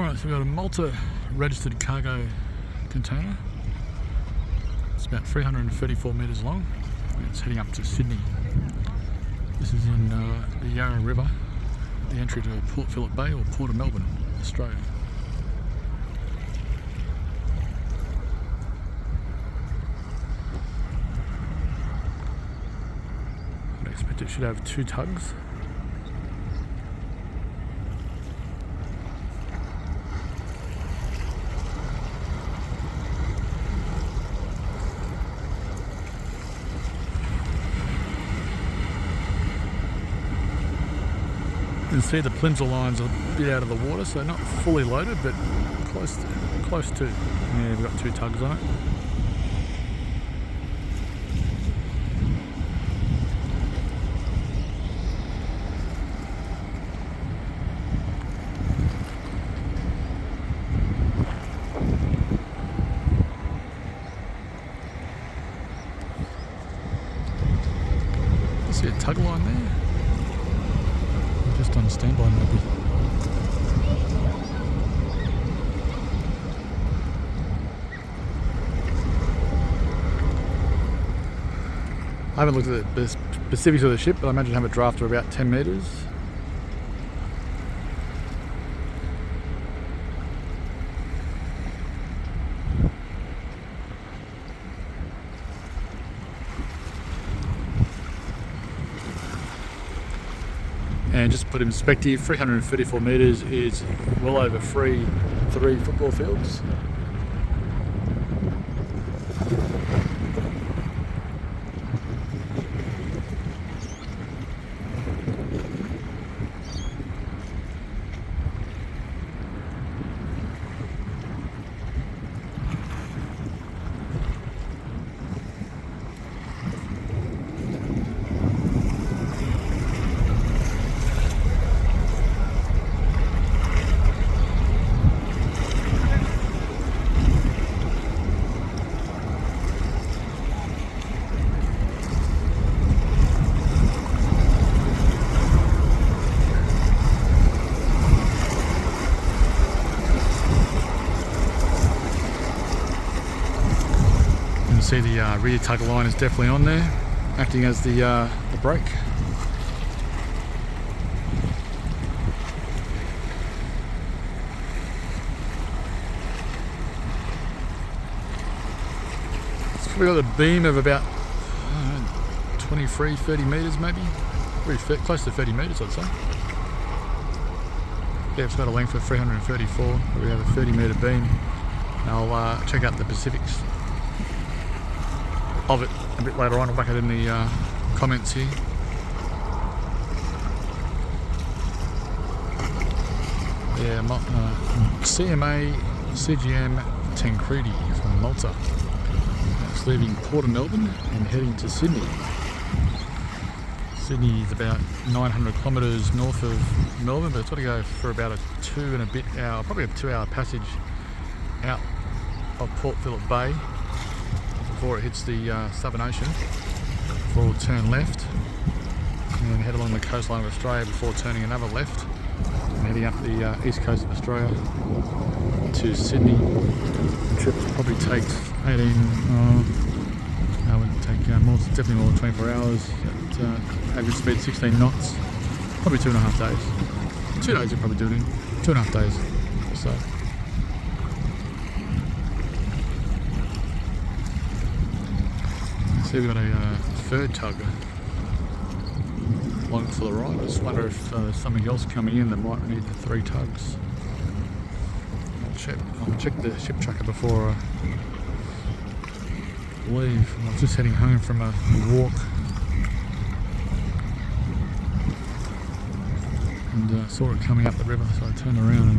Alright, so we've got a Malta registered cargo container. It's about 334 metres long. It's heading up to Sydney. This is in the Yarra River, the entry to Port Phillip Bay or Port of Melbourne, Australia. I expect it should have 2 tugs. You can see the plimsoll line's a bit out of the water, so not fully loaded, but close to. Yeah, we've got 2 tugs on it. See a tug line there? Just on standby maybe. I haven't looked at the specifics of the ship, but I imagine have a draft of about 10 metres. And just to put in perspective, 334 metres is well over 3 football fields. See the rear tug line is definitely on there, acting as the brake. It's probably got a beam of about 23-30 metres maybe, close to 30 metres I'd say. Yeah, it's got a length of 334, but we have a 30 metre beam. I'll check out the specifics of it a bit later on. I'll back it in the comments here. Yeah, CMA CGM Tancredi from Malta. It's leaving Port of Melbourne and heading to Sydney. Sydney is about 900 kilometres north of Melbourne, but it's got to go for about a 2 and a bit hour, probably a 2-hour passage out of Port Phillip Bay before it hits the Southern Ocean, before we'll turn left and then head along the coastline of Australia before turning another left and heading up the east coast of Australia to Sydney. The trip probably takes 18, it wouldn't take definitely more than 24 hours at average speed 16 knots, probably 2.5 days. 2 days you'll probably do it in, 2.5 days or so. See, we've got a third tug along for the right. I just wonder if there's something else coming in that might need the 3 tugs. I'll check the ship tracker before I leave. I was just heading home from a walk and saw it coming up the river, so I turned around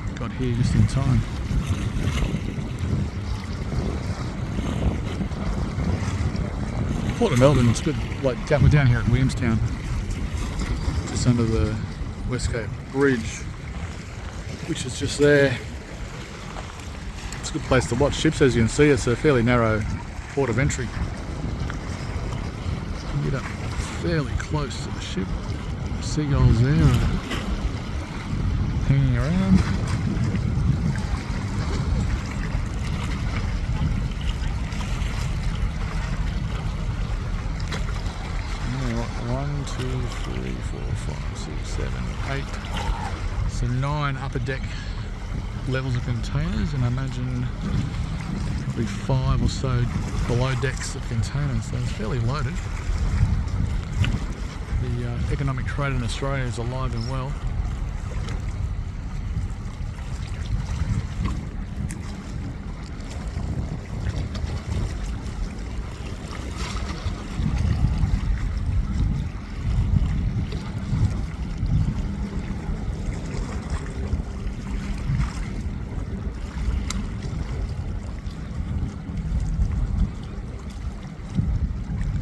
and got here just in time. Port of Melbourne is good. Like we're down here at Williamstown, just under the Westgate Bridge, which is just there. It's a good place to watch ships. As you can see, it's a fairly narrow port of entry. You can get up fairly close to the ship. Seagulls there hanging around. One, two, three, four, five, six, seven, 8. So 9 upper deck levels of containers, and I imagine probably 5 or so below decks of containers. So it's fairly loaded. The economic trade in Australia is alive and well.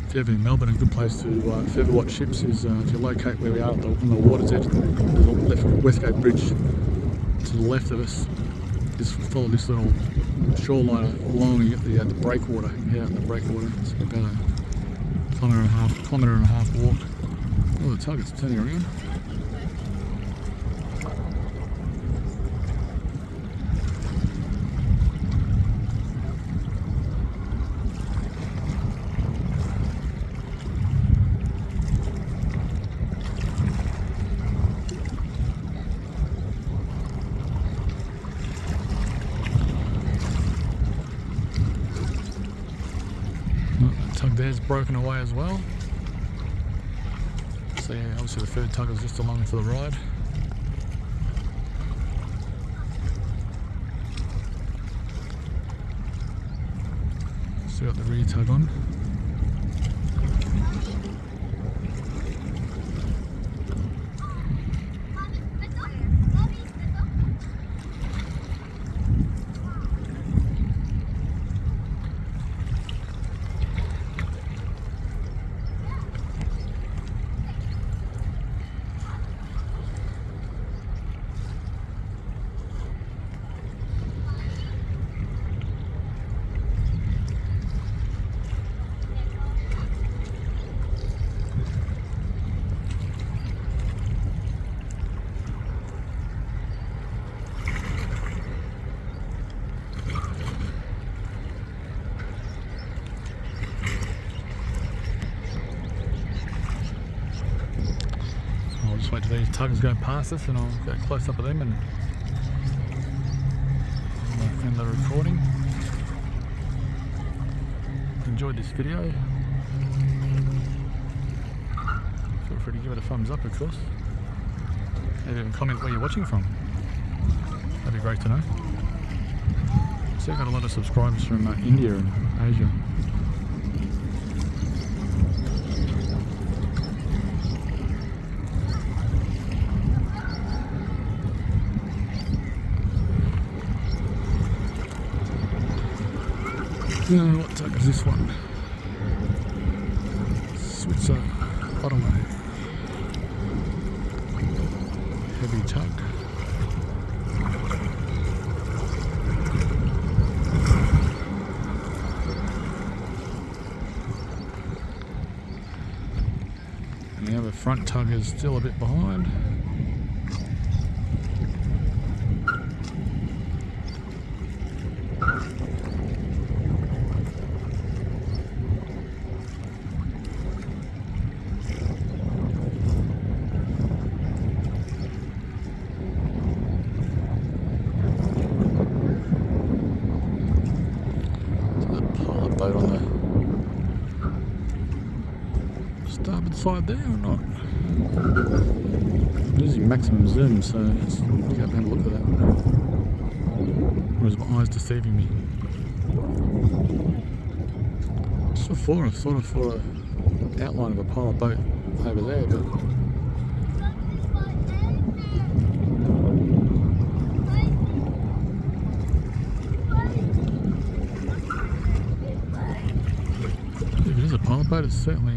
If you ever in Melbourne, a good place to if you ever watch ships is if you locate where we are on the water's edge. There's a Westgate Bridge to the left of us. Just follow this little shoreline along. You get the breakwater. You out in the breakwater. It's about a kilometre and a half walk. Oh, the tug is turning around. Tug there's broken away as well. So yeah, obviously the third tug is just along for the ride. Still got the rear tug on. I'll just wait till these tugs go past us and I'll get close up with them and end the recording. If you enjoyed this video, feel free to give it a thumbs up, of course. Maybe even comment where you're watching from. That'd be great to know. So I've got a lot of subscribers from India and Asia. What tug is this one? Switzer Otterway. Heavy tug. And the other front tug is still a bit behind. Boat on the starboard side there or not? I'm using maximum zoom, so let's go up and have a look at that. Or is my eyes deceiving me? Just before I sort of saw an outline of a pilot boat over there, but if it is a pilot boat, it's certainly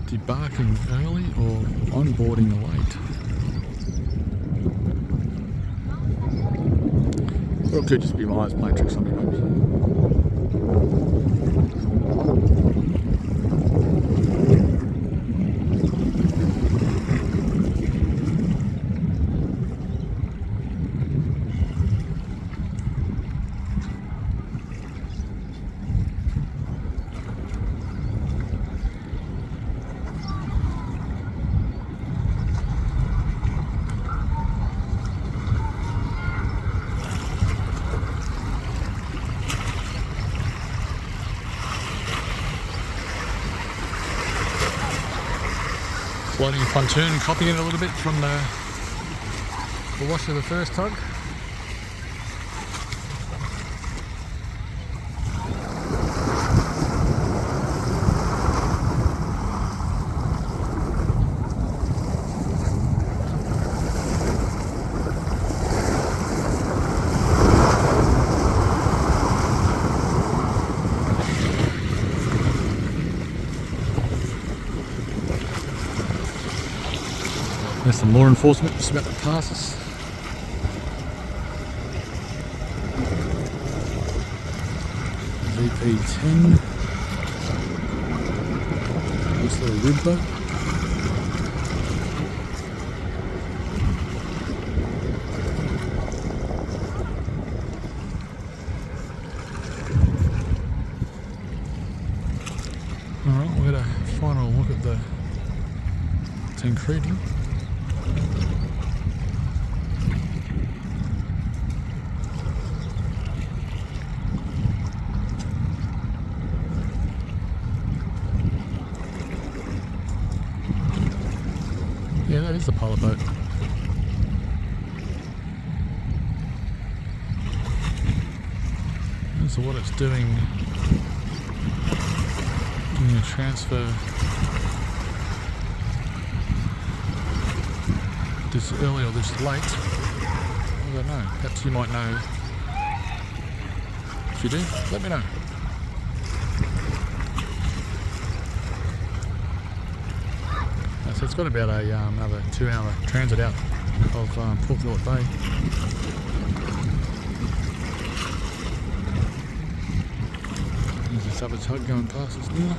debarking early or onboarding late. Or it could just be my eyes playing tricks on me, maybe. Floating pontoon, copying it a little bit from the wash of the first tug. There's some law enforcement just about to pass us. VP10. Nice little rib boat. Alright, we'll get a final look at the Tancredi. Yeah, that is the pilot boat. And so what it's doing a transfer this early or this late. I don't know. Perhaps you might know. If you do, let me know. So it's got about another 2-hour transit out of Port Phillip Bay. There's this other tug going past us now.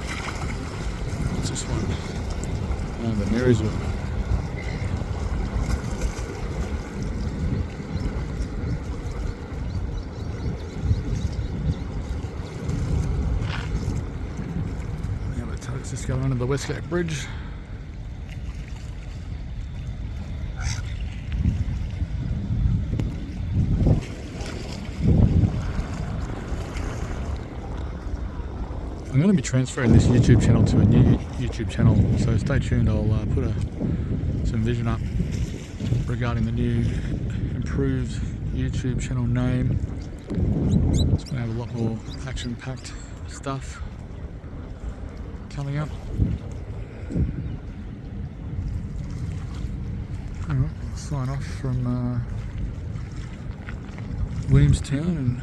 What's this one? Oh, the Marysville. The other tug's just going under the Westgate Bridge. I'm going to be transferring this YouTube channel to a new YouTube channel, so stay tuned. I'll put some vision up regarding the new improved YouTube channel name. It's going to have a lot more action-packed stuff coming up. Alright, I'll sign off from Williamstown and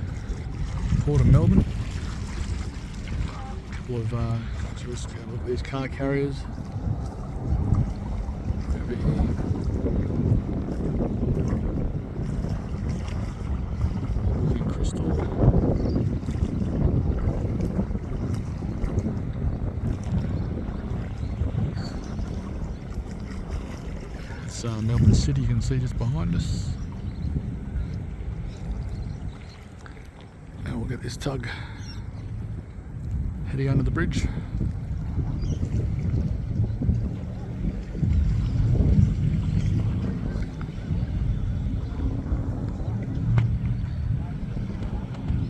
Port of Melbourne. Of just have a look at these car carriers over here. In Crystal. It's Melbourne City, you can see just behind us. Now we'll get this tug heading under the bridge.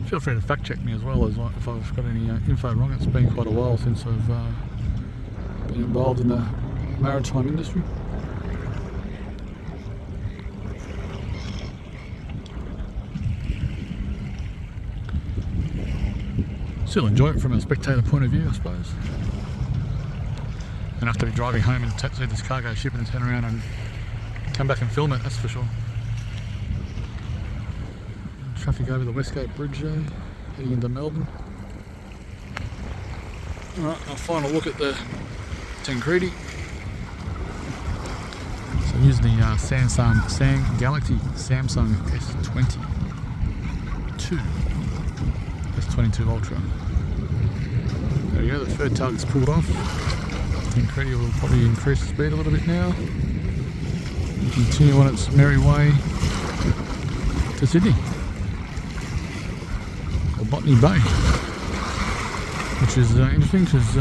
Feel free to fact check me as well if I've got any info wrong. It's been quite a while since I've been involved in the maritime industry. Still enjoy it from a spectator point of view, I suppose. And have to be driving home and see this cargo ship and turn around and come back and film it, that's for sure. Traffic over the Westgate Bridge there, heading into Melbourne. Alright, a final look at the Tancredi. So I'm using the Samsung Galaxy Samsung S22. S22 Ultra. There we go, the third tug's pulled off. Tancredi will probably increase the speed a little bit now and continue on its merry way to Sydney, or Botany Bay, which is interesting because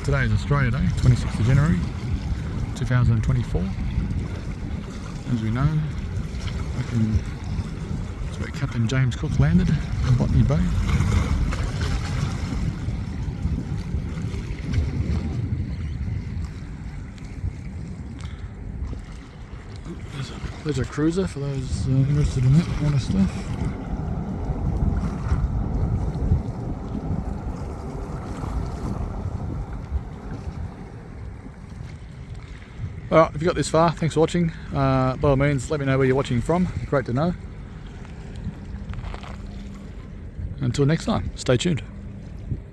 today is Australia Day, 26th of January 2024. As we know, that's where Captain James Cook landed in Botany Bay. There's a cruiser for those interested in that kind of stuff. Alright, if you got this far, thanks for watching. By all means, let me know where you're watching from. Great to know. Until next time, stay tuned.